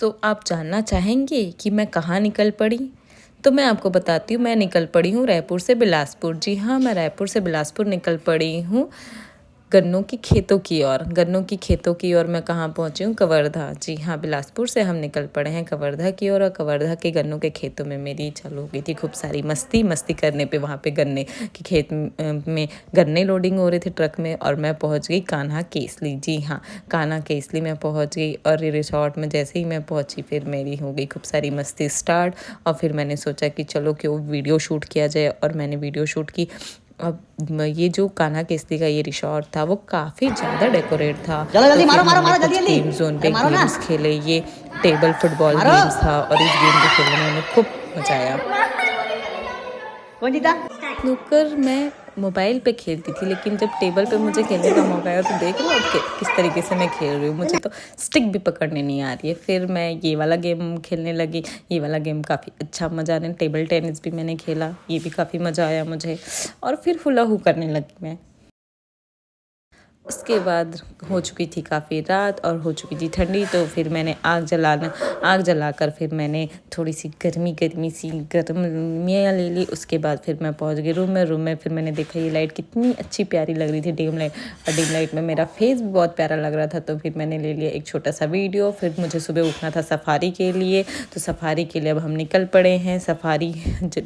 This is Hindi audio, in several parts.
सो आप जानना चाहेंगे कि मैं कहाँ निकल पड़ी? तो मैं आपको बताती हूँ, मैं निकल पड़ी हूँ रायपुर से बिलासपुर। जी हाँ, मैं रायपुर से बिलासपुर निकल पड़ी हूँ गन्नों की खेतों की ओर। गन्नों की खेतों की ओर मैं कहाँ पहुँची हूँ? कवर्धा। जी हाँ, बिलासपुर से हम निकल पड़े हैं कवर्धा की ओर और कवर्धा के गन्नों के खेतों में मेरी चालू हो गई थी खूब सारी मस्ती करने पे। वहाँ पे गन्ने के खेत में गन्ने लोडिंग हो रहे थे ट्रक में और मैं पहुँच गई कान्हा केसली। जी हाँ, कान्हा केसली में पहुँच गई और रिसोर्ट में जैसे ही मैं पहुँची फिर मेरी हो गई खूब सारी मस्ती स्टार्ट। और फिर मैंने सोचा कि चलो क्यों वीडियो शूट किया जाए और मैंने वीडियो शूट की। अब ये जो कान्हा केसली का ये रिसॉर्ट था वो काफ़ी ज़्यादा डेकोरेट था। चलो जल्दी तो मारो फिर मारो हमने मारो कुछ जल्दी जल्दी। गेम जोन अरे पे मारो ना गेम्स खेले। ये टेबल फुटबॉल मारो। गेम्स था और इस गेम को खेलने में हमें खूब मज़ा आया। कौन जीता? स्नूकर मैं मोबाइल पे खेलती थी, लेकिन जब टेबल पे मुझे खेलने का मौका आया तो देख लो अब किस तरीके से मैं खेल रही हूँ। मुझे तो स्टिक भी पकड़ने नहीं आ रही है। फिर मैं ये वाला गेम खेलने लगी। ये वाला गेम काफ़ी अच्छा मज़ा आने। टेबल टेनिस भी मैंने खेला, ये भी काफ़ी मज़ा आया मुझे। और फिर हुला हू करने लगी मैं। उसके बाद हो चुकी थी काफ़ी रात और हो चुकी थी ठंडी, तो फिर मैंने आग जलाकर फिर मैंने थोड़ी सी गर्मी सी गर्मियाँ ले ली। उसके बाद फिर मैं पहुंच गई रूम में फिर मैंने देखा ये लाइट कितनी अच्छी प्यारी लग रही थी, डिम लाइट। और डिम लाइट में मेरा फेस भी बहुत प्यारा लग रहा था, तो फिर मैंने ले लिया एक छोटा सा वीडियो। फिर मुझे सुबह उठना था सफारी के लिए, तो सफारी के लिए अब हम निकल पड़े हैं। सफारी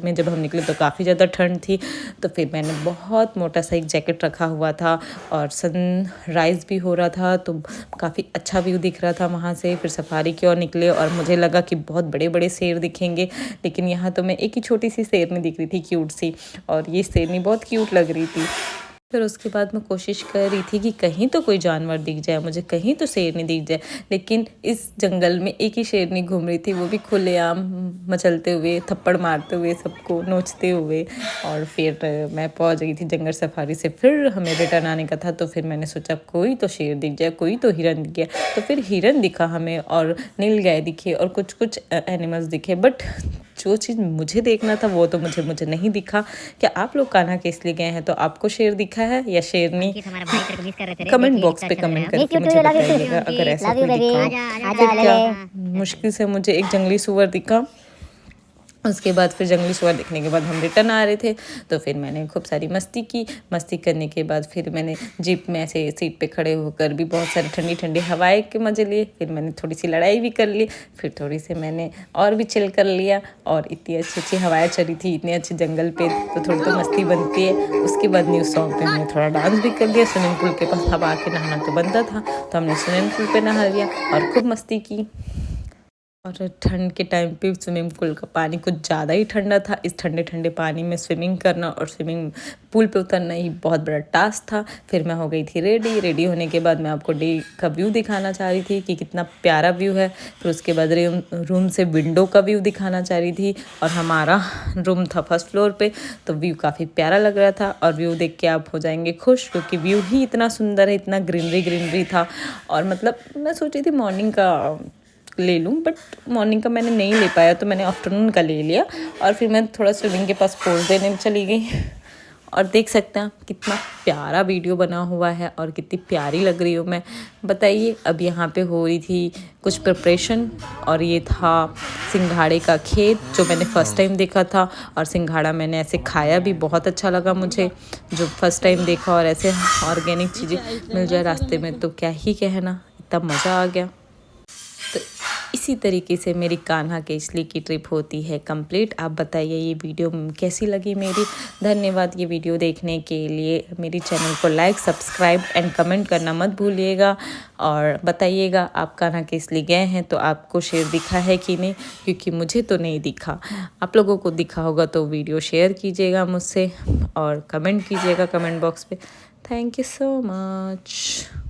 में जब हम निकले तो काफ़ी ज़्यादा ठंड थी, तो फिर मैंने बहुत मोटा सा एक जैकेट रखा हुआ था और सनराइज़ भी हो रहा था, तो काफ़ी अच्छा व्यू दिख रहा था वहाँ से। फिर सफारी की ओर निकले और मुझे लगा कि बहुत बड़े बड़े शेर दिखेंगे, लेकिन यहाँ तो मैं एक ही छोटी सी शेरनी दिख रही थी, क्यूट सी। और ये शेरनी बहुत क्यूट लग रही थी। फिर उसके बाद मैं कोशिश कर रही थी कि कहीं तो कोई जानवर दिख जाए मुझे, कहीं तो शेरनी दिख जाए। लेकिन इस जंगल में एक ही शेरनी घूम रही थी, वो भी खुलेआम मचलते हुए, थप्पड़ मारते हुए, सबको नोचते हुए। और फिर मैं पहुंच गई थी जंगल सफारी से। फिर हमें रिटर्न आने का था, तो फिर मैंने सोचा कोई तो शेर दिख जाए, कोई तो हिरन दिख गया। तो फिर हिरन दिखा हमें और नीलगाय दिखे और कुछ एनिमल्स दिखे, बट जो चीज़ मुझे देखना था वो तो मुझे नहीं दिखा। क्या आप लोग कान्हा केसली गए हैं तो आपको शेर दिखा है या शेरनी? कमेंट बॉक्स पे कमेंट करके मुझे बताइएगा अगर ऐसा कोई दिखा हो। फिर क्या मुश्किल से मुझे एक जंगली सूअर दिखा। उसके बाद फिर जंगली सूअर देखने के बाद हम रिटर्न आ रहे थे, तो फिर मैंने खूब सारी मस्ती की। मस्ती करने के बाद फिर मैंने जीप में ऐसे सीट पे खड़े होकर भी बहुत सारी ठंडी ठंडी हवाएं के मज़े लिए। फिर मैंने थोड़ी सी लड़ाई भी कर ली, फिर थोड़ी सी मैंने और भी चिल कर लिया। और इतनी अच्छी हवाएं चली थी इतने अच्छे जंगल पे, तो थोड़ी तो मस्ती बनती है। उसके बाद न्यू सॉन्ग पे हमने थोड़ा डांस भी कर लिया। स्विमिंग पूल के पास हवा के नहाना तो बनता था, तो हमने स्विमिंग पूल पर नहा लिया और खूब मस्ती की। और ठंड के टाइम पे स्विमिंग पूल का पानी कुछ ज़्यादा ही ठंडा था। इस ठंडे ठंडे पानी में स्विमिंग करना और स्विमिंग पूल पे उतरना ही बहुत बड़ा टास्क था। फिर मैं हो गई थी रेडी होने के बाद मैं आपको डे का व्यू दिखाना चाह रही थी कि कितना प्यारा व्यू है। फिर उसके बाद रूम से विंडो का व्यू दिखाना चाह रही थी, और हमारा रूम था फर्स्ट फ्लोर पे, तो व्यू काफ़ी प्यारा लग रहा था। और व्यू देख के आप हो जाएंगे खुश, क्योंकि व्यू ही इतना सुंदर है, इतना ग्रीनरी था। और मतलब मैं सोची थी मॉर्निंग का ले लूँ, बट मॉर्निंग का मैंने नहीं ले पाया, तो मैंने आफ्टरनून का ले लिया। और फिर मैं थोड़ा स्विमिंग के पास पोज देने चली गई। और देख सकते हैं कितना प्यारा वीडियो बना हुआ है और कितनी प्यारी लग रही हूँ मैं, बताइए। अब यहाँ पे हो रही थी कुछ प्रिपरेशन, और ये था सिंघाड़े का खेत जो मैंने फ़र्स्ट टाइम देखा था। और सिंघाड़ा मैंने ऐसे खाया भी, बहुत अच्छा लगा मुझे जो फर्स्ट टाइम देखा। और ऐसे ऑर्गेनिक चीज़ें मिल जाए रास्ते में तो क्या ही कहना, इतना मज़ा आ गया। तो इसी तरीके से मेरी कान्हा केसली की ट्रिप होती है कंप्लीट। आप बताइए ये वीडियो कैसी लगी मेरी। धन्यवाद ये वीडियो देखने के लिए। मेरी चैनल को लाइक, सब्सक्राइब एंड कमेंट करना मत भूलिएगा। और बताइएगा आप कान्हा केसली गए हैं तो आपको शेर दिखा है कि नहीं, क्योंकि मुझे तो नहीं दिखा। आप लोगों को दिखा होगा तो वीडियो शेयर कीजिएगा मुझसे और कमेंट कीजिएगा कमेंट बॉक्स पे। Thank you so much.